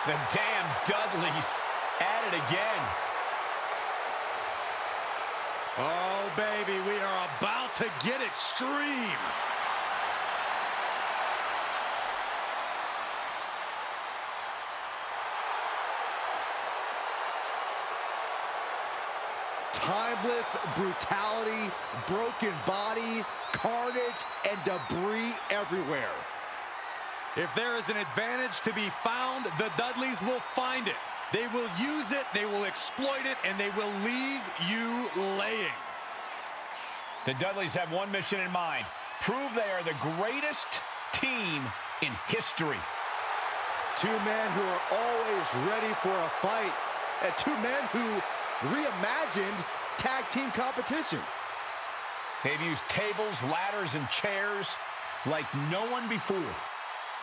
The damn Dudleys at it again. Oh, baby, we are about to get extreme. Timeless brutality, broken bodies, carnage, and debris everywhere. If there is an advantage to be found, the Dudleys will find it. They will use it, they will exploit it, and they will leave you laying. The Dudleys have one mission in mind: prove they are the greatest team in history. Two men who are always ready for a fight, and two men who reimagined tag team competition. They've used tables, ladders, and chairs like no one before.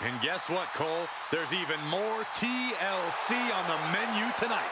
And guess what, Cole? There's even more TLC on the menu tonight.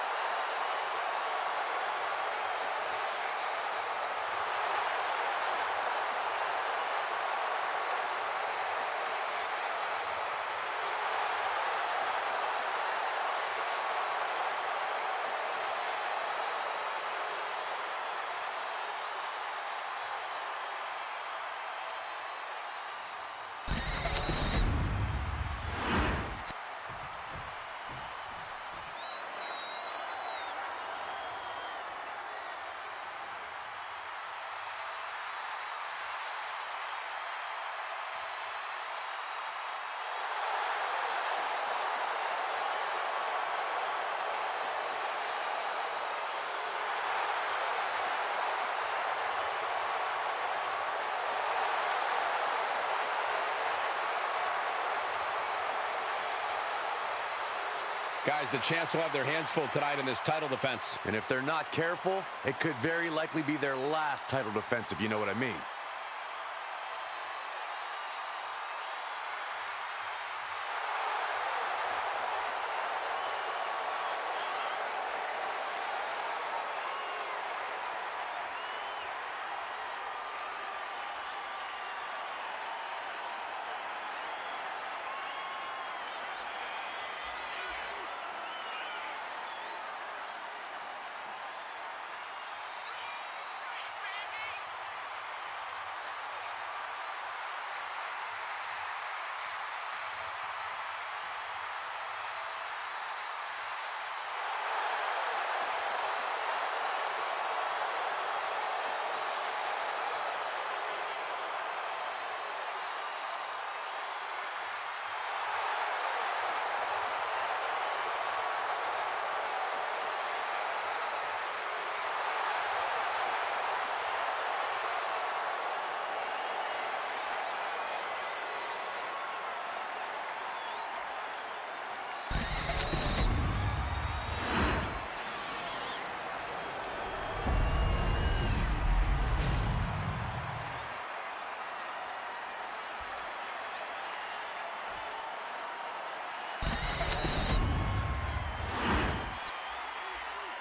Guys, the champs will have their hands full tonight in this title defense. And if they're not careful, it could very likely be their last title defense, if you know what I mean.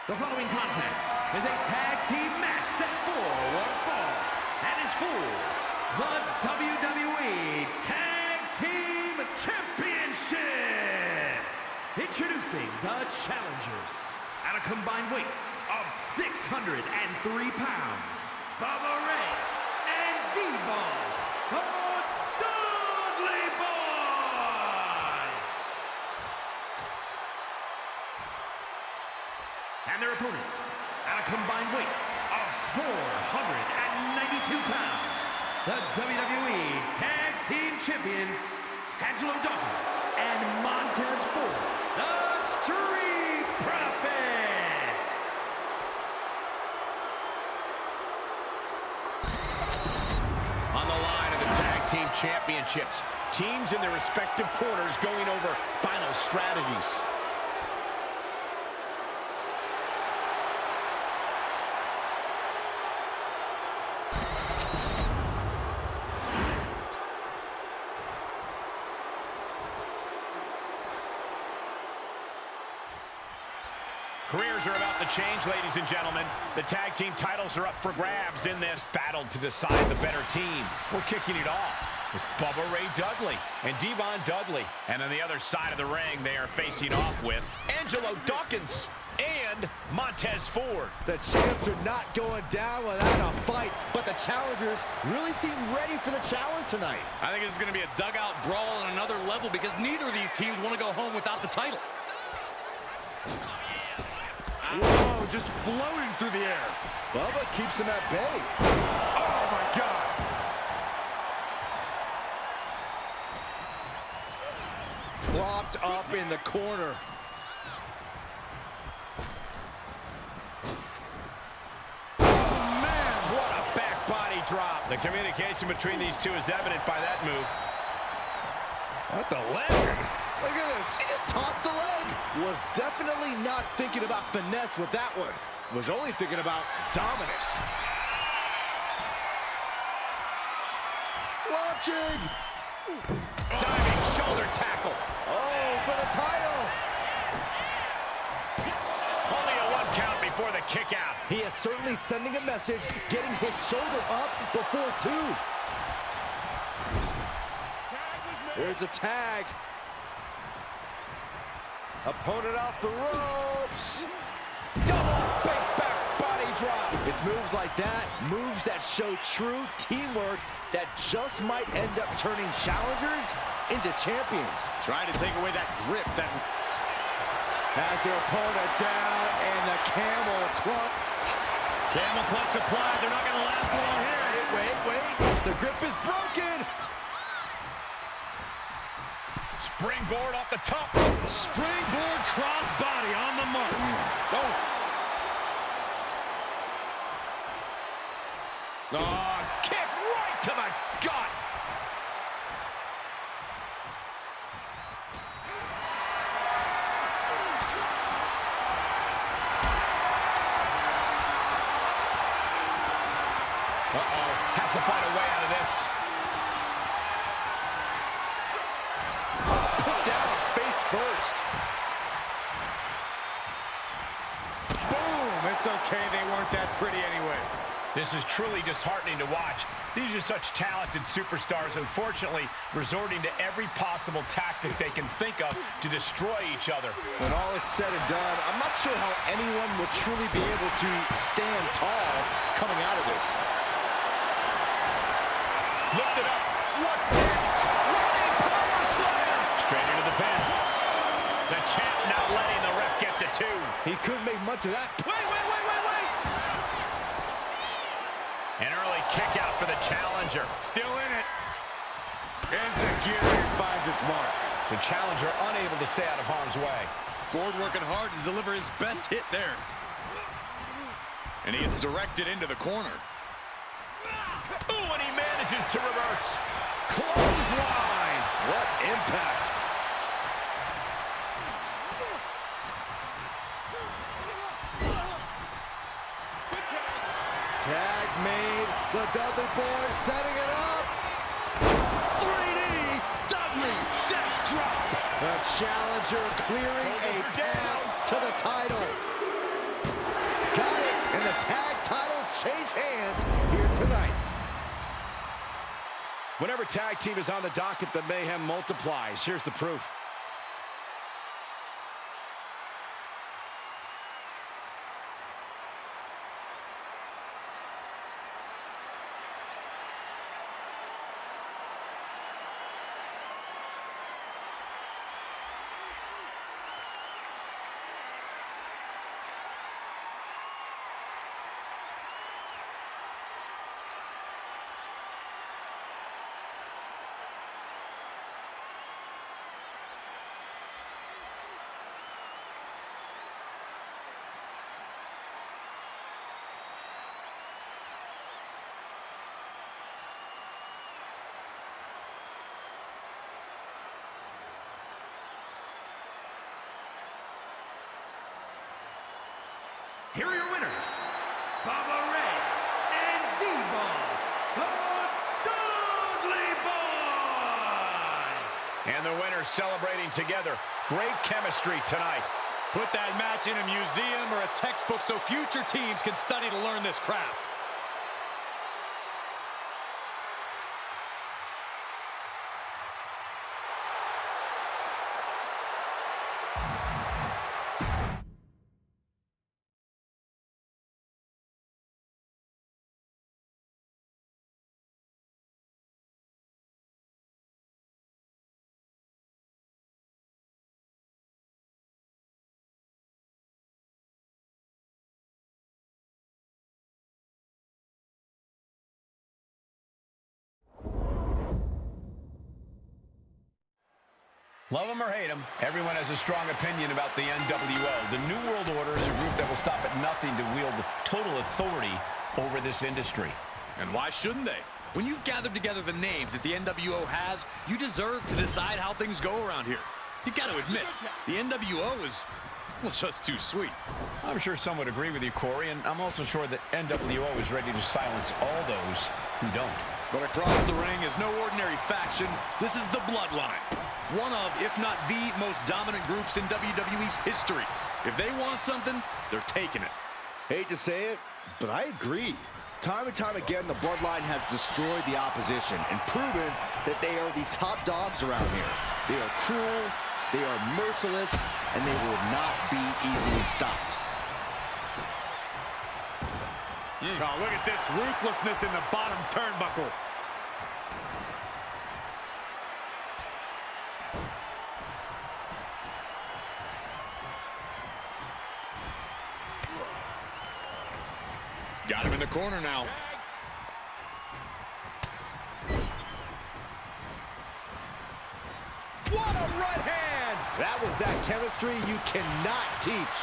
The following contest is a tag team match set for one fall and is for the WWE Tag Team Championship. Introducing the challengers at a combined weight of 603 pounds, Bubba Ray and Devon, the Dudley Boys. And their opponents at a combined weight of 492 pounds, the WWE Tag Team Champions, Angelo Dawkins and Montez Ford, the Street Profits. On the line of the Tag Team Championships, teams in their respective corners going over final strategies. Careers are about to change, ladies and gentlemen. The tag team titles are up for grabs in this battle to decide the better team. We're kicking it off with Bubba Ray Dudley and Devon Dudley. And on the other side of the ring, they are facing off with Angelo Dawkins and Montez Ford. The champs are not going down without a fight, but the challengers really seem ready for the challenge tonight. I think this is going to be a dugout brawl on another level because neither of these teams want to go home without the title. Whoa, just floating through the air. Bubba keeps him at bay. Oh, my God. Propped up in the corner. Drop. The communication between these two is evident by that move. What the leg? Look at this. He just tossed the leg. Was definitely not thinking about finesse with that one. Was only thinking about dominance. Watching. Diving shoulder tackle. Oh, for the title. Only a 1 count before the kick out. He is certainly sending a message, getting his shoulder up before 2. Here's a tag. Opponent off the ropes. Double big back body drop. It's moves like that, moves that show true teamwork that just might end up turning challengers into champions. Trying to take away that grip that... Has their opponent down, and the camel clutch. Camel clutch applied. They're not going to last long here. Wait. The grip is broken. Springboard off the top. Springboard crossbody on the mark. Oh, kick right to the gut. Has to find a way out of this. Put down face first. Boom! It's okay. They weren't that pretty anyway. This is truly disheartening to watch. These are such talented superstars, unfortunately, resorting to every possible tactic they can think of to destroy each other. When all is said and done, I'm not sure how anyone will truly be able to stand tall coming out of this. Lift it up. What's next? Running power slam! Straight into the pin. The champ not letting the ref get to 2. He couldn't make much of that. Wait! An early kick out for the challenger. Still in it. Enziguri finds its mark. The challenger unable to stay out of harm's way. Ford working hard to deliver his best hit there. And he gets directed into the corner. Ooh, and he manages to reverse. Clothesline. What impact. Tag made. The Dudley boys setting it up. 3D. Dudley. Death drop. The challenger clearing a path to the title. Got it. And the tag titles change hands here tonight. Whenever tag team is on the docket, the mayhem multiplies. Here's the proof. Here are your winners, Bubba Ray and Devon, the Dudley Boys. And the winners celebrating together. Great chemistry tonight. Put that match in a museum or a textbook so future teams can study to learn this craft. Love them or hate them, everyone has a strong opinion about the NWO. The New World Order is a group that will stop at nothing to wield the total authority over this industry. And why shouldn't they? When you've gathered together the names that the NWO has, you deserve to decide how things go around here. You've got to admit, the NWO is, well, just too sweet. I'm sure some would agree with you, Corey, and I'm also sure that NWO is ready to silence all those who don't. But across the ring is no ordinary faction. This is the Bloodline. One of, if not the most dominant groups in WWE's history. If they want something, they're taking it. Hate to say it, but I agree. Time and time again, the Bloodline has destroyed the opposition and proven that they are the top dogs around here. They are cruel, they are merciless, and they will not be easily stopped. Oh, look at this ruthlessness in the bottom turnbuckle. Got him in the corner now. What a right hand! That was that chemistry you cannot teach.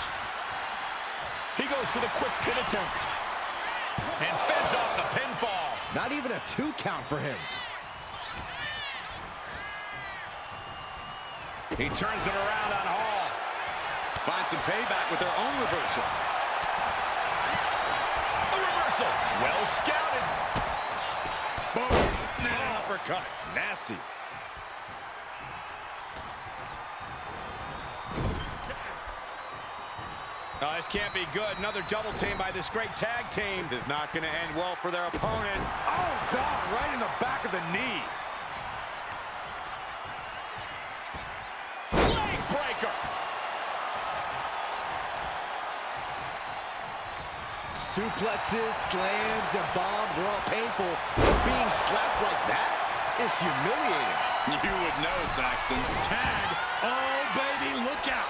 He goes for the quick pin attempt. And fends off the pinfall. Not even a 2 count for him. He turns it around on Hall. Finds some payback with their own reversal. A reversal. Well scouted. Boom. And uppercut. Nasty. Oh, this can't be good. Another double team by this great tag team. This is not going to end well for their opponent. Oh, God, right in the back of the knee. Leg breaker. Suplexes, slams, and bombs are all painful, but being slapped like that is humiliating. You would know, Saxton. Tag. Oh, baby, look out.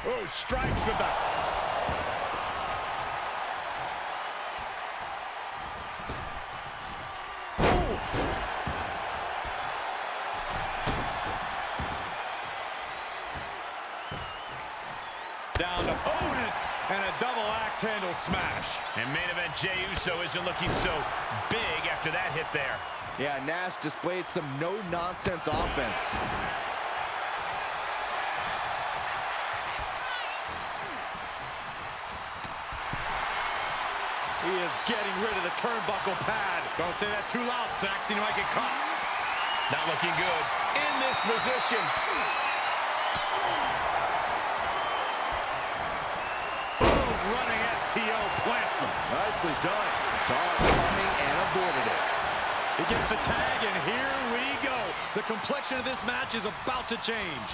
Oh, strikes at the... Down to Otis, and a double axe handle smash. And main event Jey Uso isn't looking so big after that hit there. Yeah, Nash displayed some no-nonsense offense. He is getting rid of the turnbuckle pad. Don't say that too loud, Saxton. You might get caught. Not looking good. In this position. Boom, running STO plants him. Nicely done. Saw it coming and avoided it. He gets the tag, and here we go. The complexion of this match is about to change.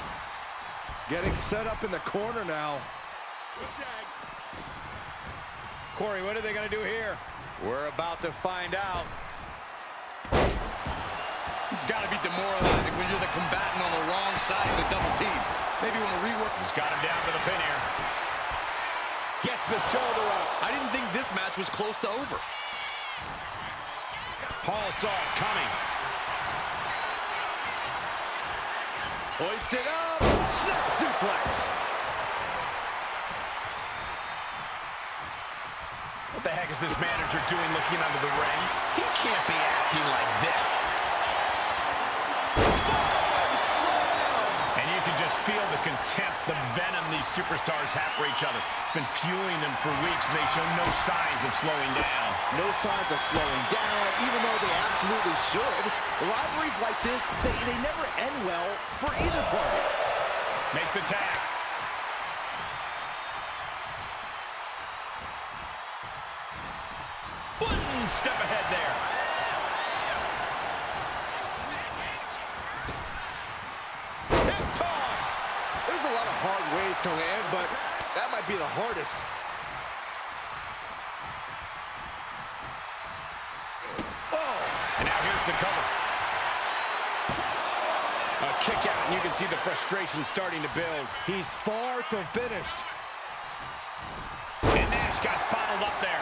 Getting set up in the corner now. Corey, what are they going to do here? We're about to find out. It's got to be demoralizing when you're the combatant on the wrong side of the double team. Maybe you want to rework. He's got him down to the pin here. Gets the shoulder up. I didn't think this match was close to over. Hall saw it coming. Hoisted up. Snap suplex. What the heck is this manager doing looking under the ring? He can't be acting like this. And you can just feel the contempt, the venom these superstars have for each other. It's been fueling them for weeks, and they show no signs of slowing down. No signs of slowing down, even though they absolutely should. Rivalries like this, they never end well for either party. Makes the tag. One step ahead there. Hip toss. There's a lot of hard ways to land, but that might be the hardest. Oh, and now here's the cover. A kick out, and you can see the frustration starting to build. He's far from finished. And Nash got bottled up there.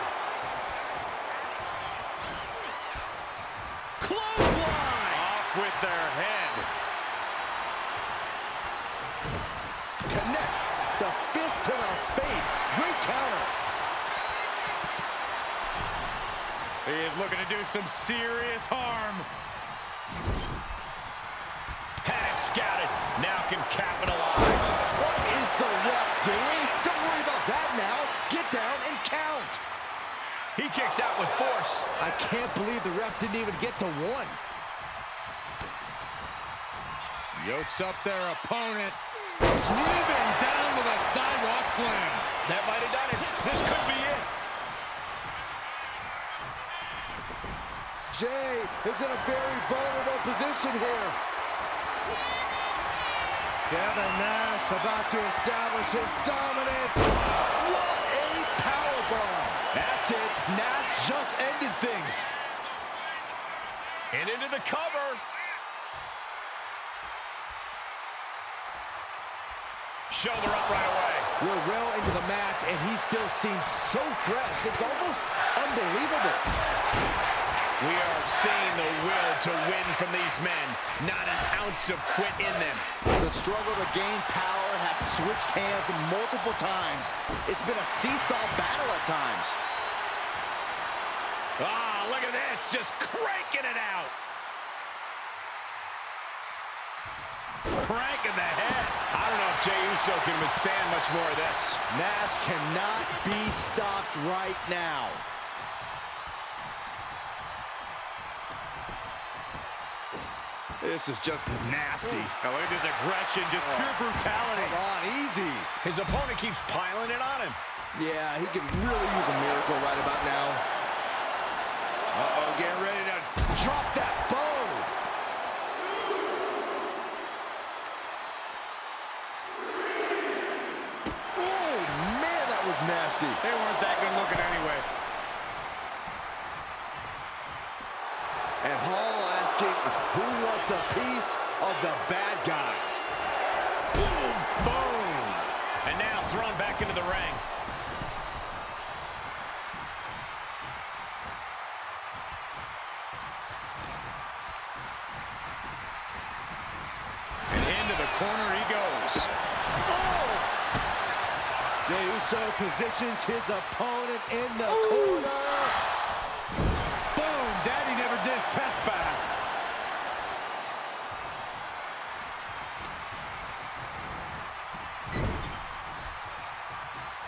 looking to do some serious harm. Had it scouted. Now can capitalize. What is the ref doing? Don't worry about that now. Get down and count. He kicks out with force. I can't believe the ref didn't even get to one. Yokes up their opponent. Driven down with a sidewalk slam. That might have done it. This could be it. Jay is in a very vulnerable position here. Kevin Nash about to establish his dominance. What a powerbomb. That's it. Nash just ended things. And into the cover. Shoulder up right away. We're well into the match, and he still seems so fresh. It's almost unbelievable. We are seeing the will to win from these men. Not an ounce of quit in them. The struggle to gain power has switched hands multiple times. It's been a seesaw battle at times. Ah, look at this. Just cranking it out. Cranking the head. I don't know if Jey Uso can withstand much more of this. Nash cannot be stopped right now. This is just nasty. Oh, look at his aggression, just pure brutality. Come on, easy. His opponent keeps piling it on him. Yeah, he could really use a miracle right about now. Uh-oh, getting ready to Drop that bow. Oh, man, that was nasty. They weren't that good looking anyway. And Hall asking who wants a piece of the bad guy. boom, boom. And now thrown back into the ring. Corner he goes. Oh! Jey Uso positions his opponent in the corner. Boom! Daddy never did that fast.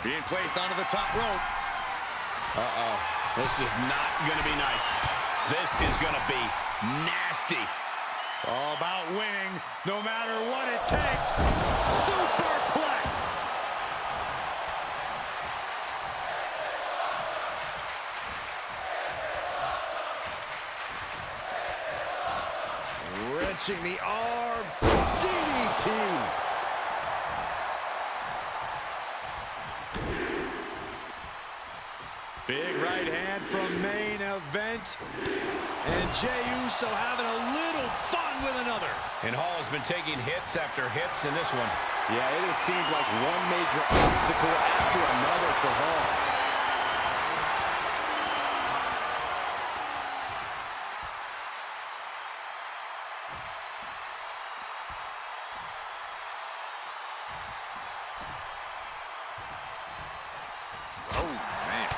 Being placed onto the top rope. Uh-oh. This is not going to be nice. This is going to be nasty. It's all about winning, no matter what it takes. Superplex! Wrenching the arm. DDT. Big right hand from main event. And Jey Uso having a little fun with another. And Hall has been taking hits after hits in this one. Yeah, it has seemed like one major obstacle after another for Hall. Oh, man.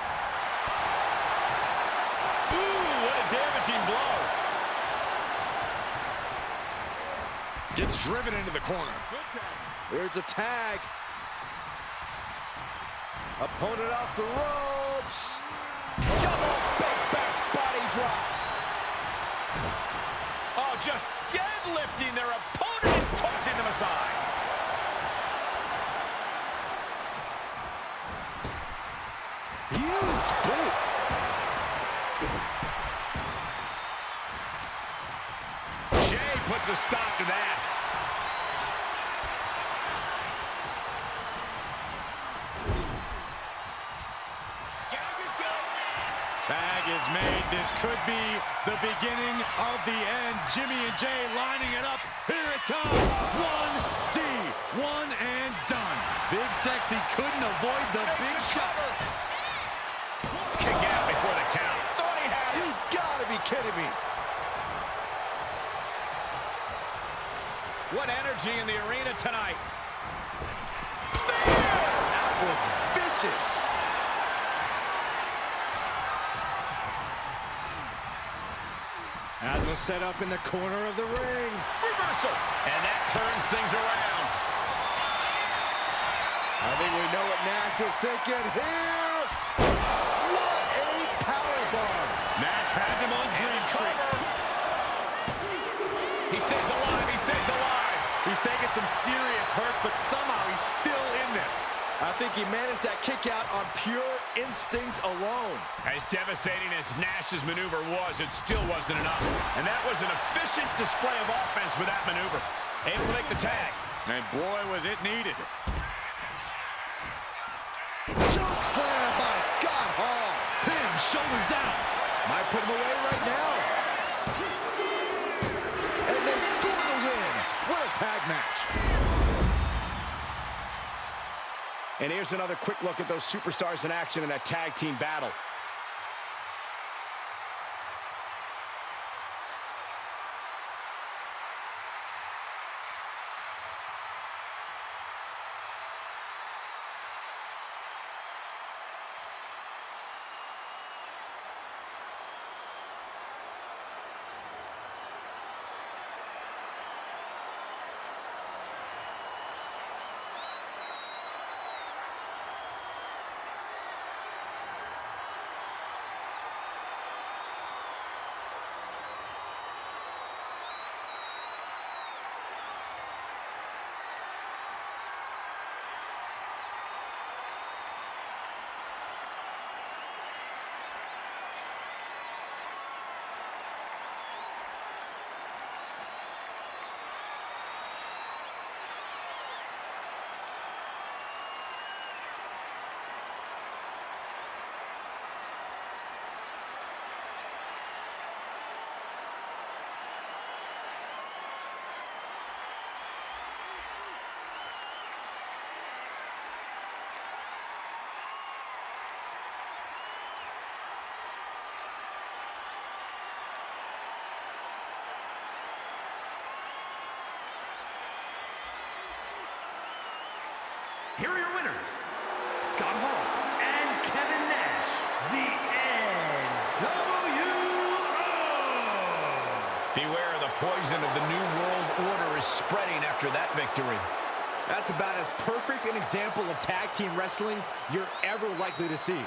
Ooh, what a damaging blow. Gets driven into the corner. There's a tag. Opponent off the ropes. Double big back body drop. Oh, just deadlifting their opponent and tossing them aside. Huge boot. Jey puts a stop to that. Tag is made. This could be the beginning of the end. Jimmy and Jey lining it up. Here it comes. 1D. One and done. Big Sexy couldn't avoid the big shot. Kick out before the count. Thought he had it. You gotta be kidding me. What energy in the arena tonight. That was vicious. Little setup in the corner of the ring. Reversal. And that turns things around. I think we know what Nash is thinking here. What a powerbomb. Nash has him on Dream Street. He stays alive. He stays alive. He's taking some serious hurt, but somehow he's still in this. I think he managed that kick out on pure instinct alone. As devastating as Nash's maneuver was, it still wasn't enough. And that was an efficient display of offense with that maneuver. Able to make the tag. And boy, was it needed. Choke slam by Scott Hall. Pin, shoulders down. Might put him away right now. And they score the win. What a tag match. And here's another quick look at those superstars in action in that tag team battle. Here are your winners, Scott Hall and Kevin Nash, the NWO. Beware, the poison of the New World Order is spreading after that victory. That's about as perfect an example of tag team wrestling you're ever likely to see.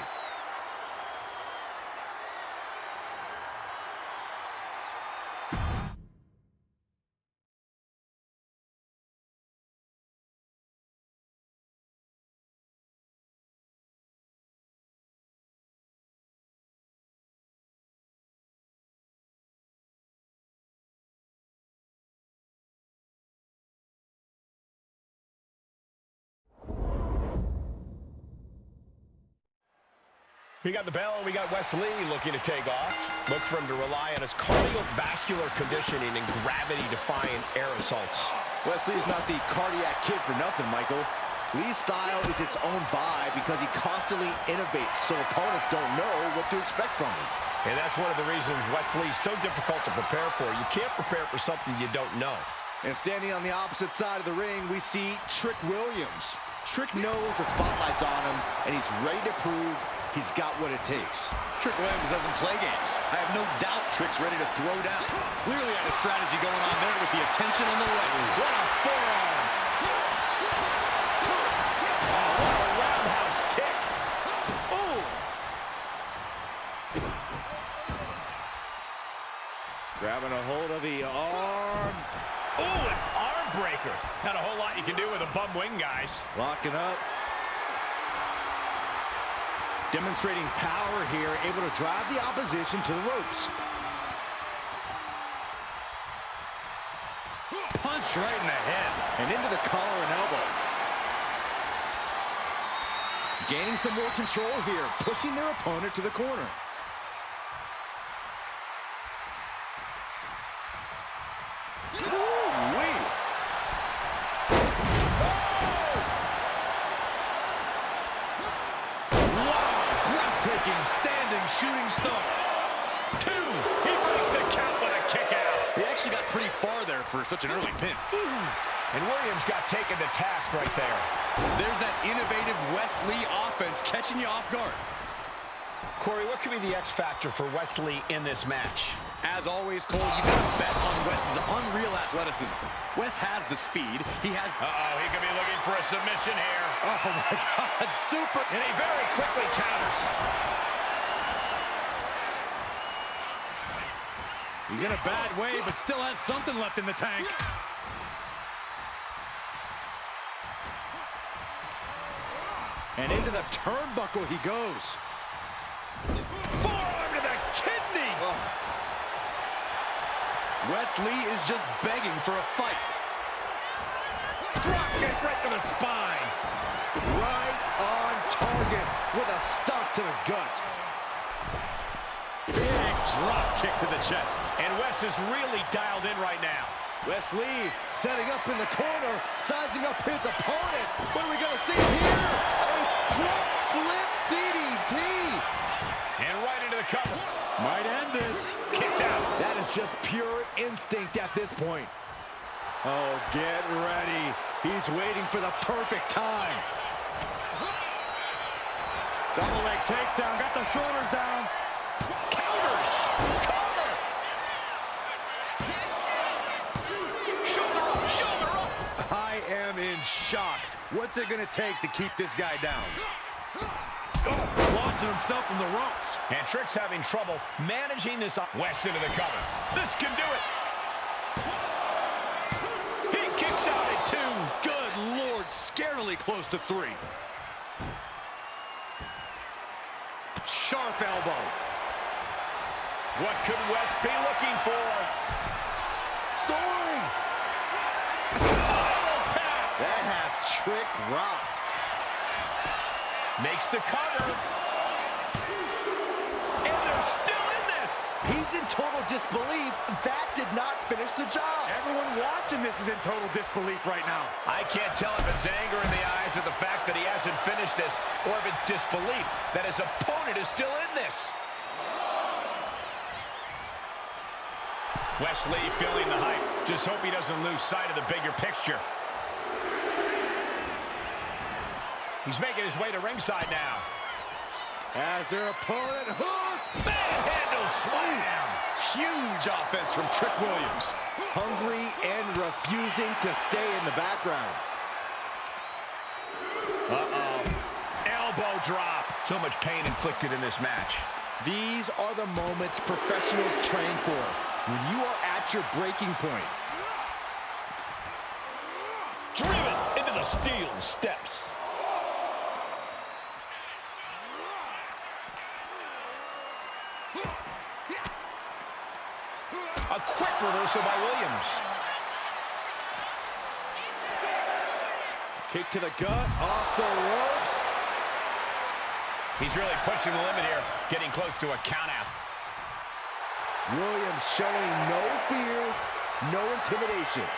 We got the bell, we got Wes Lee looking to take off. Look for him to rely on his cardiovascular conditioning and gravity-defying air assaults. Wesley's not the cardiac kid for nothing, Michael. Lee's style is its own vibe because he constantly innovates so opponents don't know what to expect from him. And that's one of the reasons Wes Lee's so difficult to prepare for. You can't prepare for something you don't know. And standing on the opposite side of the ring, we see Trick Williams. Trick knows the spotlight's on him, and he's ready to prove he's got what it takes. Trick Williams doesn't play games. I have no doubt Trick's ready to throw down. Clearly had a strategy going on there with the attention on the leg. What a forearm! Oh, what a roundhouse kick! Oh! Grabbing a hold of the arm. Oh, an arm breaker. Not a whole lot you can do with a bum wing, guys. Locking up. Demonstrating power here, able to drive the opposition to the ropes. Punch right in the head. And into the collar and elbow. Gaining some more control here, pushing their opponent to the corner. Standing shooting star. 2. He breaks the count with a kick out. He actually got pretty far there for such an early pin. And Williams got taken to task right there. There's that innovative Wes Lee offense catching you off guard. Corey, what could be the X factor for Wesley in this match? As always, Cole, you got to bet on Wes's unreal athleticism. Wes has the speed. He has... Uh-oh, he could be looking for a submission here. Oh, my God, super... And he very quickly counters. He's in a bad way, but still has something left in the tank. And into the turnbuckle he goes. Forearm to the kidneys! Oh. Wesley is just begging for a fight. Drop kick right to the spine. Right on target with a stop to the gut. Big drop kick to the chest. And Wes is really dialed in right now. Wesley setting up in the corner, sizing up his opponent. What are we going to see here? A front flip DDT. And right into the cover. Might end this. Kicks out. That is just pure instinct at this point. Oh, get ready. He's waiting for the perfect time. Double leg takedown. Got the shoulders down. Counters. Cover. Shoulder up, shoulder up. I am in shock. What's it going to take to keep this guy down? Launching himself from the ropes. And Trick's having trouble managing this. West into the cover. This can do it. He kicks out at 2. Good Lord, scarily close to 3. Sharp elbow. What could West be looking for? Soaring. Spiral tap. That has Trick rocked. Makes the cover. And they're still in this. He's in total disbelief. That did not finish the job. Everyone watching this is in total disbelief right now. I can't tell if it's anger in the eyes or the fact that he hasn't finished this, or if it's disbelief that his opponent is still in this. Wesley feeling the hype. Just hope he doesn't lose sight of the bigger picture. He's making his way to ringside now. As their opponent hooked. Manhandle slam. Huge offense from Trick Williams. Hungry and refusing to stay in the background. Uh-oh. Elbow drop. So much pain inflicted in this match. These are the moments professionals train for. When you are at your breaking point. Driven into the steel steps. A quick reversal by Williams. Kick to the gut, off the ropes. He's really pushing the limit here, getting close to a countout. Williams showing no fear, no intimidation.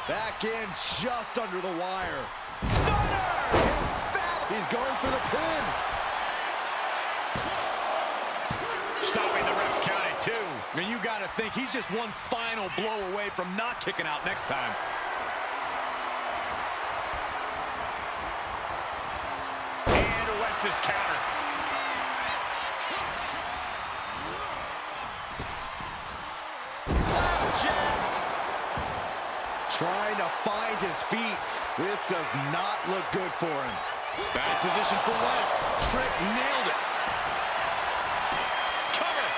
Back in just under the wire. Stunner! Emphatic! He's going for the pin. Stopping the ref's count at 2. And you got to think he's just one final blow away from not kicking out next time. And Wes's counter. Trying to find his feet. This does not look good for him. Bad position for Wes. Trick nailed it. Cover.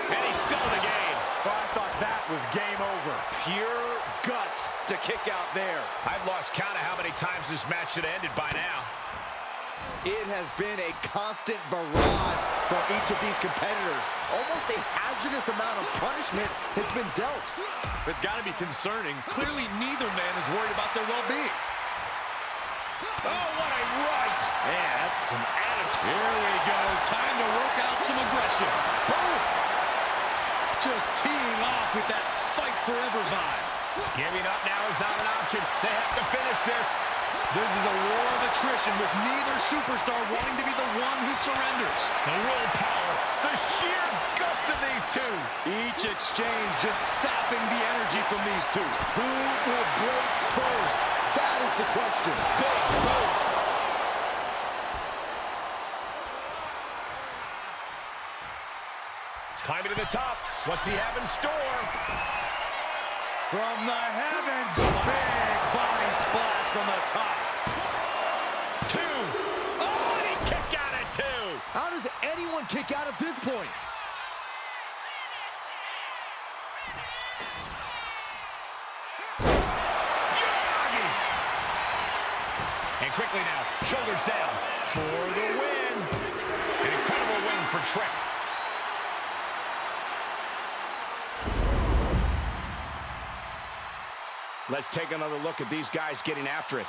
And he's still in the game. Oh, I thought that was game over. Pure guts to kick out there. I've lost count of how many times this match should have ended by now. It has been a constant barrage from each of these competitors. Almost a hazardous amount of punishment has been dealt. It's got to be concerning. Clearly, neither man is worried about their well-being. Oh, what a right! Man, that's some attitude. Here we go. Time to work out some aggression. Boom! Just teeing off with that fight forever vibe. Giving up now is not an option. They have to finish this. This is a war of attrition with neither superstar wanting to be the one who surrenders. The willpower, the sheer guts of these two. Each exchange just sapping the energy from these two. Who will break first? That is That's the question. Big boom. Climbing to the top. What's he have in store? From the heavens, big body splash from the top. 2. Oh, and he kicked out at 2. How does anyone kick out at this point? And quickly now, shoulders down for the win. An incredible win for Trick. Let's take another look at these guys getting after it.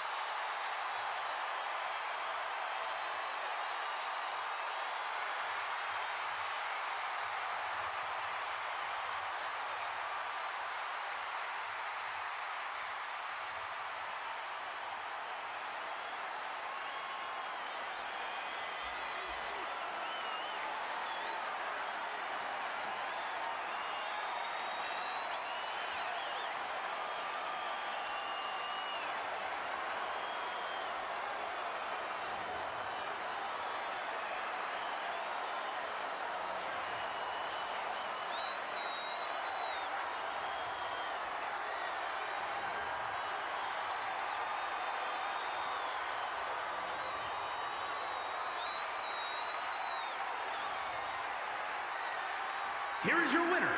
Here is your winner,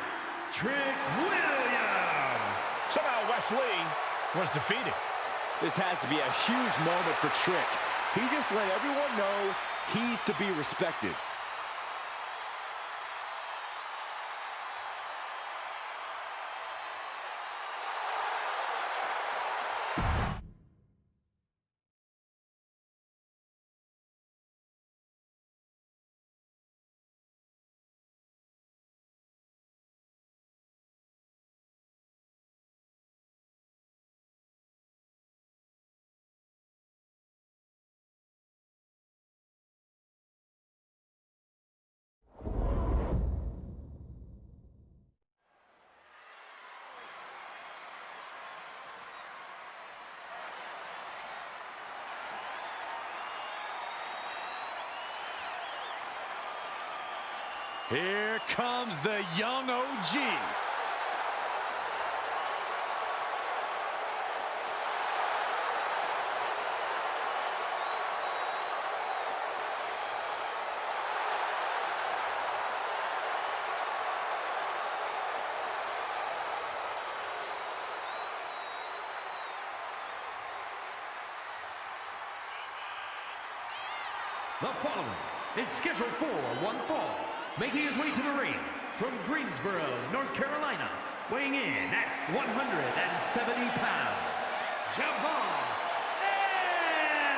Trick Williams. Somehow Wes Lee was defeated. This has to be a huge moment for Trick. He just let everyone know he's to be respected. Here comes the young OG. The following is scheduled for one fall. Making his way to the ring from Greensboro, North Carolina, weighing in at 170 pounds, Javon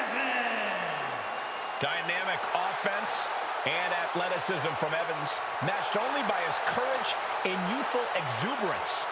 Evans. Dynamic offense and athleticism from Evans, matched only by his courage and youthful exuberance.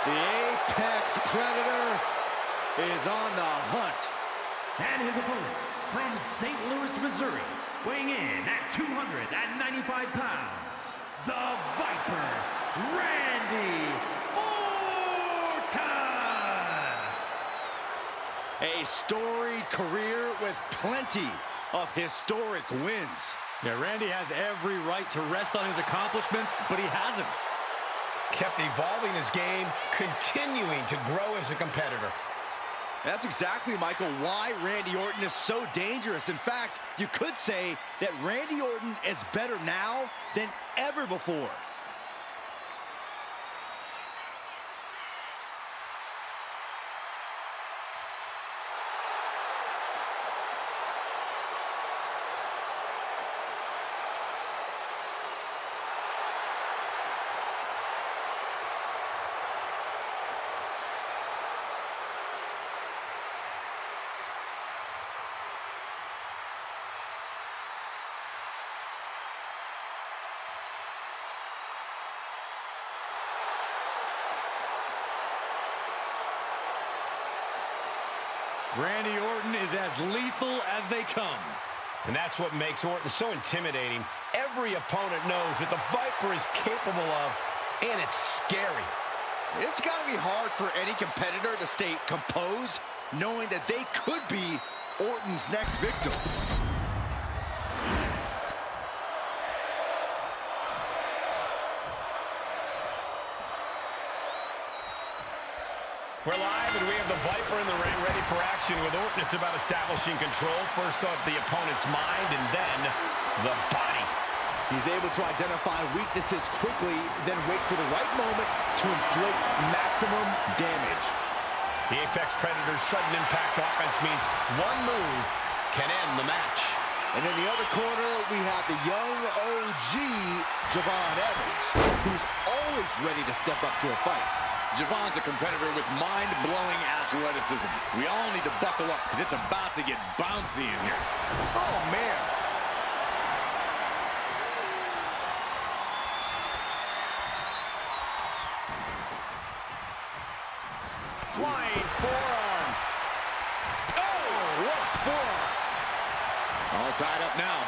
The Apex Predator is on the hunt. And his opponent from St. Louis, Missouri, weighing in at 295 pounds, the Viper, Randy Orton. A storied career with plenty of historic wins. Yeah, Randy has every right to rest on his accomplishments, but he hasn't. Kept evolving his game, continuing to grow as a competitor. That's exactly, Michael, why Randy Orton is so dangerous. In fact, you could say that Randy Orton is better now than ever before. Randy Orton is as lethal as they come. And that's what makes Orton so intimidating. Every opponent knows what the Viper is capable of, and it's scary. It's got to be hard for any competitor to stay composed, knowing that they could be Orton's next victim. We're live, and we have the Viper in the ring ready for action. With Orton, it's about establishing control. First off the opponent's mind, and then the body. He's able to identify weaknesses quickly, then wait for the right moment to inflict maximum damage. The Apex Predator's sudden impact offense means one move can end the match. And in the other corner, we have the young OG, Javon Evans, who's always ready to step up to a fight. Javon's a competitor with mind-blowing athleticism. We all need to buckle up because it's about to get bouncy in here. Oh, man. Flying forearm. Oh, what a forearm. All tied up now.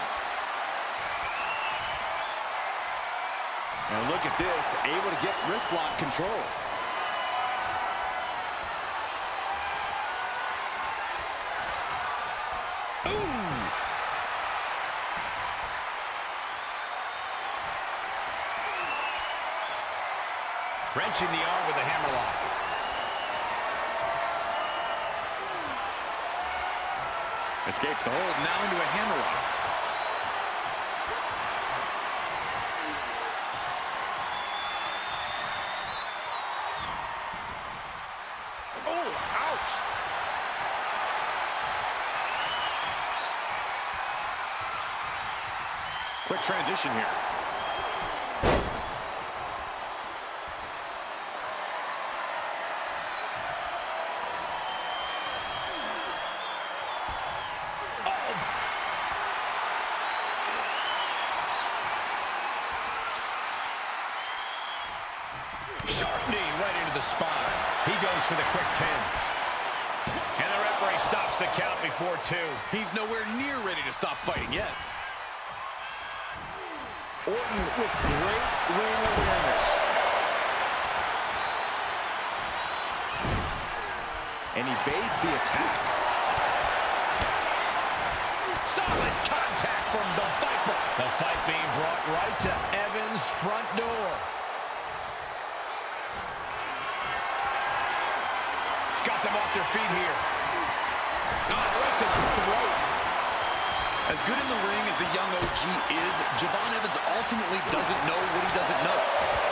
And look at this, able to get wrist lock control. Wrenching the arm with a hammerlock. Escapes the hold, now into a hammerlock. Oh, ouch. Quick transition here. Sharp knee right into the spine. He goes for the quick pin. And the referee stops the count before 2. He's nowhere near ready to stop fighting yet. Orton with great ring awareness. And evades the attack. Solid contact from the Viper. The fight being brought right to Evans' front door. Got them off their feet here. Oh, right to the throat. As good in the ring as the young OG is, Javon Evans ultimately doesn't know what he doesn't know.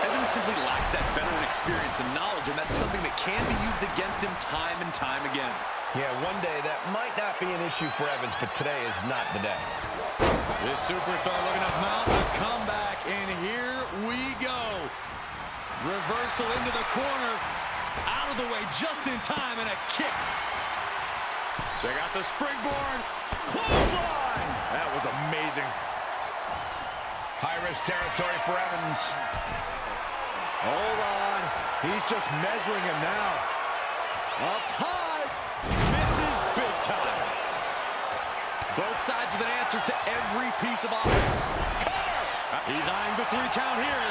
Evans simply lacks that veteran experience and knowledge, and that's something that can be used against him time and time again. Yeah, one day that might not be an issue for Evans, but today is not the day. This superstar looking to mount a comeback, and here we go. Reversal into the corner. Out of the way just in time, and a kick. Check out the springboard. Clothesline. That was amazing. High-risk territory for Evans. Hold on. He's just measuring him now. Up high. Misses big time. Both sides with an answer to every piece of offense. Cutter. He's eyeing the 3 count here.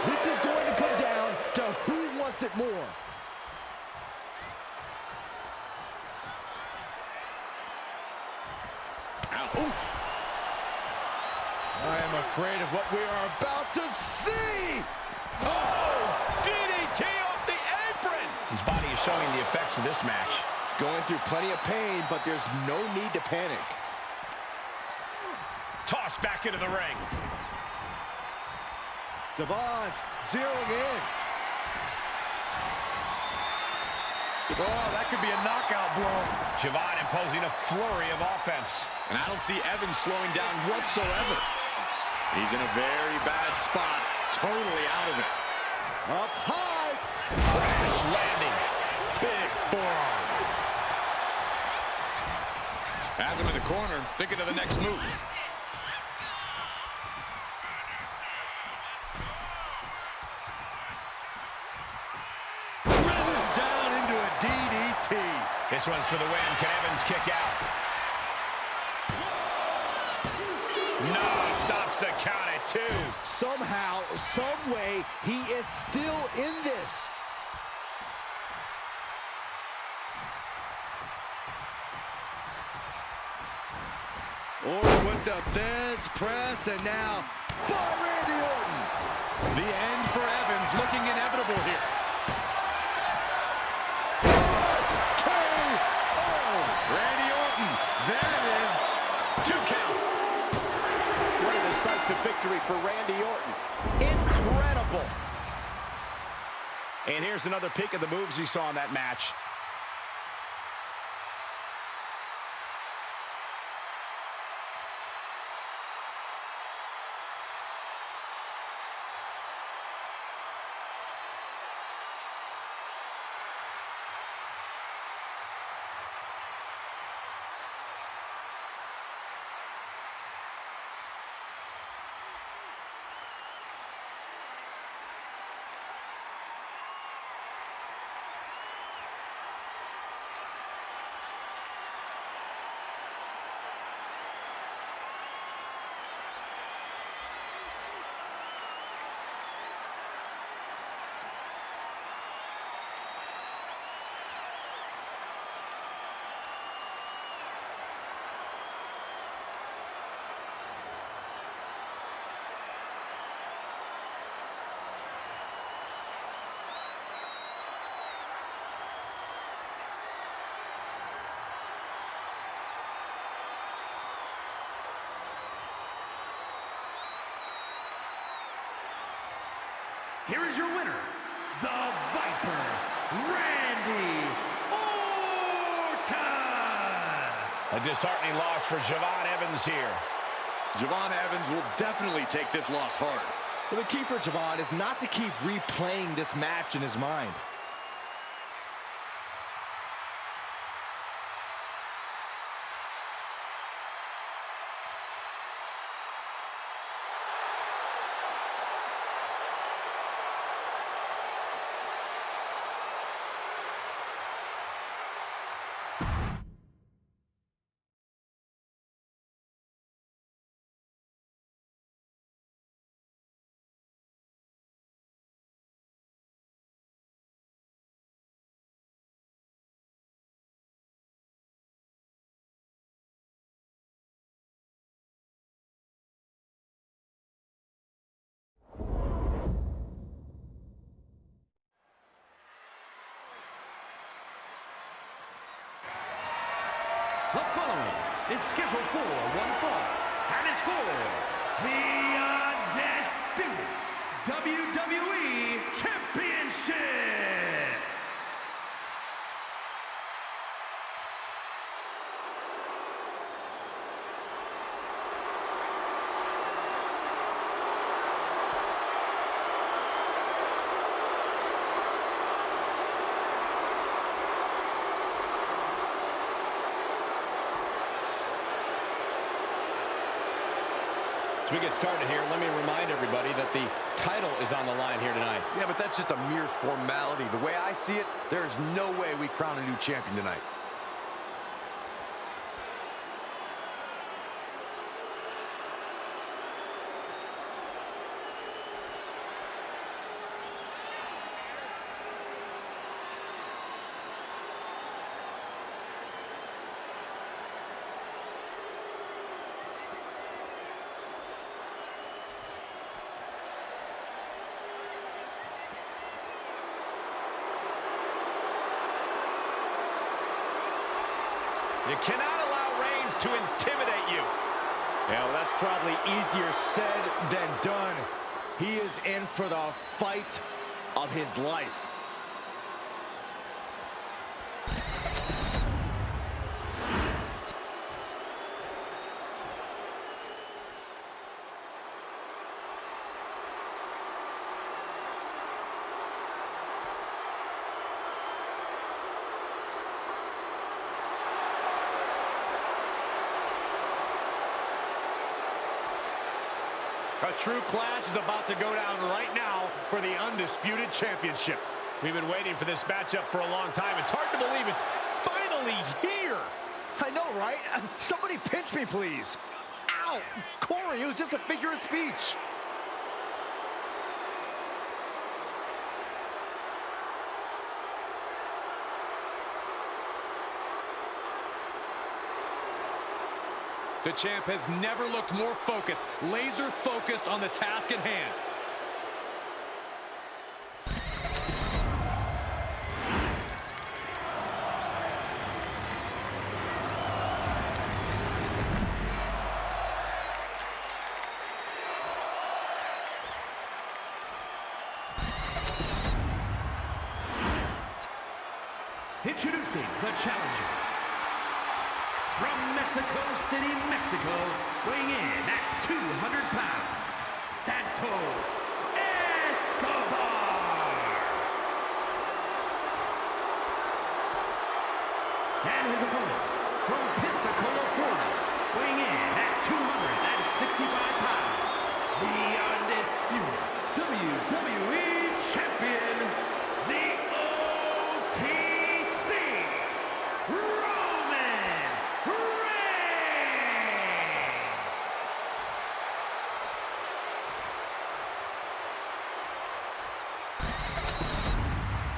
This is going to come down to who wants it more. Oof. I am afraid of what we are about to see. Oh, DDT off the apron. His body is showing the effects of this match. Going through plenty of pain, but there's no need to panic. Tossed back into the ring. Javon's zeroing in. Oh, that could be a knockout blow. Javon imposing a flurry of offense. And I don't see Evans slowing down whatsoever. He's in a very bad spot, totally out of it. Up high. Crash landing. Big forearm. Has him in the corner, thinking of the next move. This one's for the win. Can Evans kick out? No, stops the count at 2. Somehow, some way, he is still in this. Orton with the bench press, and now by Randy Orton. The end for Evans looking inevitable here. Randy Orton, there it is. 2 count. What a decisive victory for Randy Orton. Incredible. And here's another peek at the moves he saw in that match. Here is your winner, the Viper, Randy Orton. A disheartening loss for Javon Evans here. Javon Evans will definitely take this loss hard. Well, the key for Javon is not to keep replaying this match in his mind. The following is scheduled for one fall and is for the undisputed WWE Championship. As we get started here, let me remind everybody that the title is on the line here tonight. Yeah, but that's just a mere formality. The way I see it, there is no way we crown a new champion tonight. You cannot allow Reigns to intimidate you. Yeah, well, that's probably easier said than done. He is in for the fight of his life. A true clash is about to go down right now for the Undisputed Championship. We've been waiting for this matchup for a long time. It's hard to believe it's finally finally here. I know, right? Somebody pinch me, please. Ow! Corey, it was just a figure of speech. The champ has never looked more focused, laser focused on the task at hand. Introducing the challenger. From Mexico City, Mexico, weighing in at 200 pounds, Santos Escobar. And his opponent, from Pensacola, Florida, weighing in at 265 pounds, the undisputed WWE Champion, the OTC, Roman Reigns.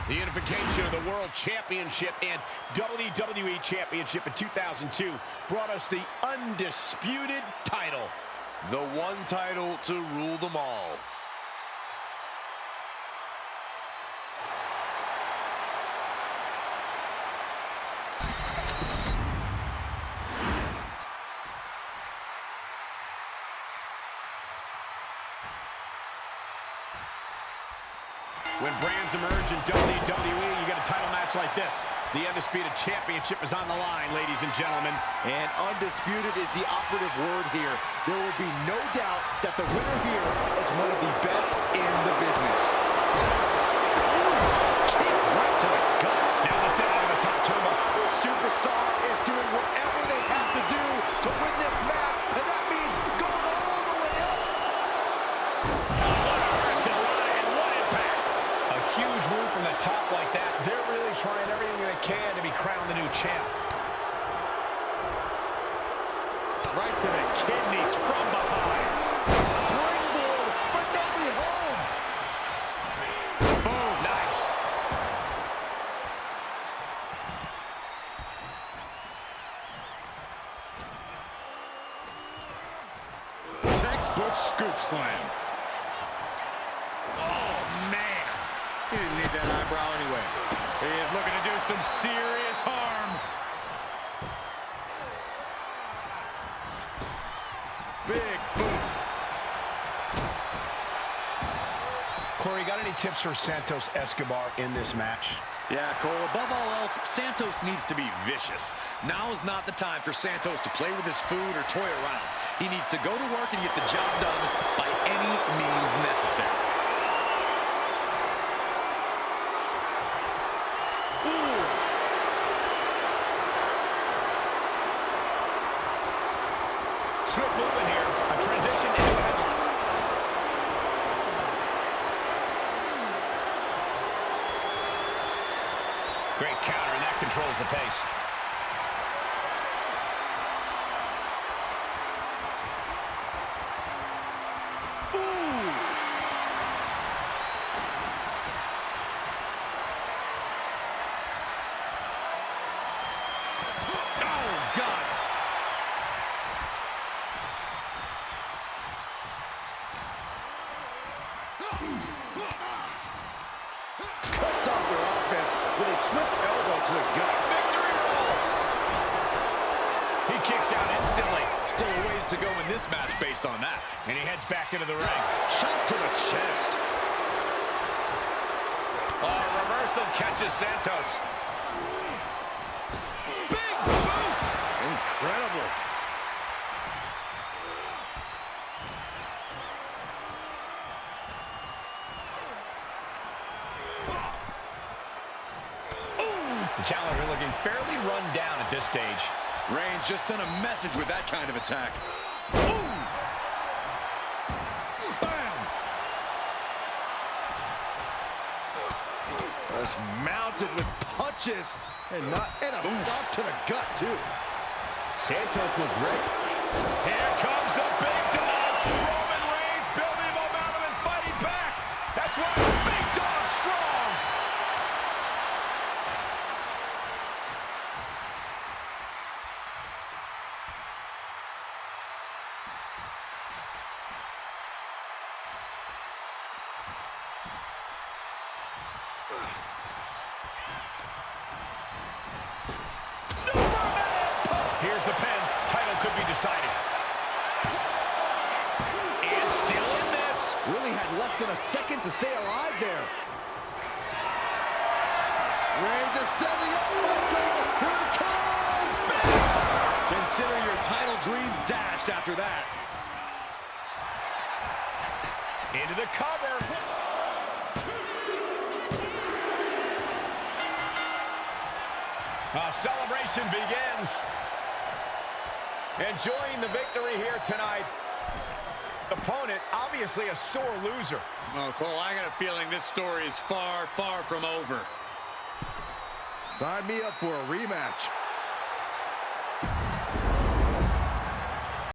The unification of the World Championship and WWE Championship in 2002 brought us the undisputed title. The one title to rule them all. When brands emerge in WWE, you get a title match like this. The Undisputed Championship is on the line, ladies and gentlemen. And undisputed is the operative word here. There will be no doubt that the winner here is one of the best in the business. Kick right to the gut. Now lifted out of the top turbo. The superstar is doing whatever they have to do to win this match, and that means going all the way up. What a hurricane line and what impact. A huge move from the top like that. They're really trying everything they can to be crowned the new champ. Right to the kidneys from behind. Springboard, but nobody home. Boom, nice. Textbook scoop slam. Oh, man. He didn't need that eyebrow anyway. He is looking to do some serious harm. Big boom. Corey, got any tips for Santos Escobar in this match? Yeah, Cole, above all else, Santos needs to be vicious. Now is not the time for Santos to play with his food or toy around. He needs to go to work and get the job done by any means necessary. Swift movement here. A transition into a headlock. Great counter, and that controls the pace. Cuts off their offense with a swift elbow to the gut. Victory roll! He kicks out instantly. Still a ways to go in this match based on that. And he heads back into the ring. Shot to the chest. Oh, reversal catches Santos. Big boot! Incredible. The challenger looking fairly run down at this stage. Reigns just sent a message with that kind of attack. Bam! Just mounted with punches and a stop to the gut, too. Santos was ready. Here comes the big dog. Roman Reigns building momentum and fighting back. That's why the big dog's strong. Here's the pin. Title could be decided. And still in this. Really had less than a second to stay alive there. Reigns is setting up. Here it comes. Consider your title dreams dashed after that. Into the cover. Celebration begins. Enjoying the victory here tonight. Opponent, obviously a sore loser. Oh, Cole, I got a feeling this story is far, far from over. Sign me up for a rematch.